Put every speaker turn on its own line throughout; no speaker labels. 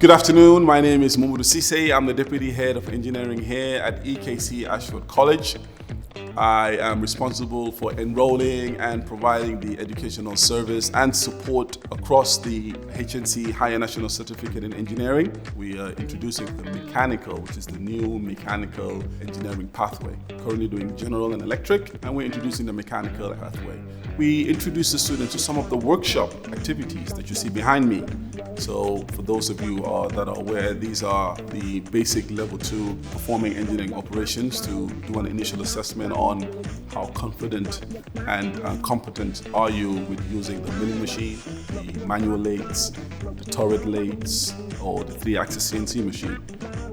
Good afternoon, my name is Momodu Sise. I'm the Deputy Head of Engineering here at EKC Ashford College. I am responsible for enrolling and providing the educational service and support across the HNC Higher National Certificate in Engineering. We are introducing the mechanical, which is the new mechanical engineering pathway. Currently doing general and electric, and we're introducing the mechanical pathway. We introduce the students to some of the workshop activities that you see behind me. So for those of you that are aware, these are the basic level 2 performing engineering operations to do an initial assessment on how confident and competent are you with using the milling machine, the manual lathes, the turret lathes, or the 3-axis CNC machine.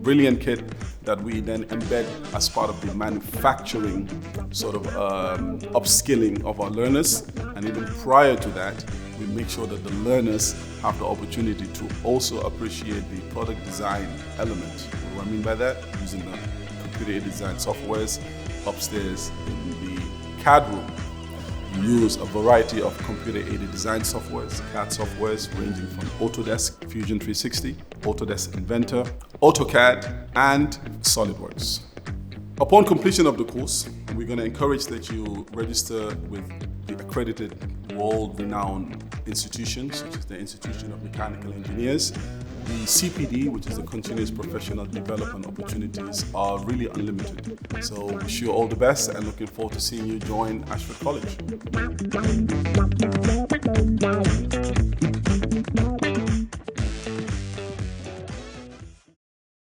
Brilliant kit that we then embed as part of the manufacturing sort of upskilling of our learners. And even prior to that, we make sure that the learners have the opportunity to also appreciate the product design element. What do I mean by that? Using the computer-aided design softwares upstairs in the CAD room. We use a variety of computer-aided design softwares, CAD softwares ranging from Autodesk Fusion 360, Autodesk Inventor, AutoCAD, and SolidWorks. Upon completion of the course, we're going to encourage that you register with the accredited world-renowned institutions, such as the Institution of Mechanical Engineers. The CPD, which is the Continuous Professional Development Opportunities, are really unlimited. So wish you all the best and looking forward to seeing you join Ashford College.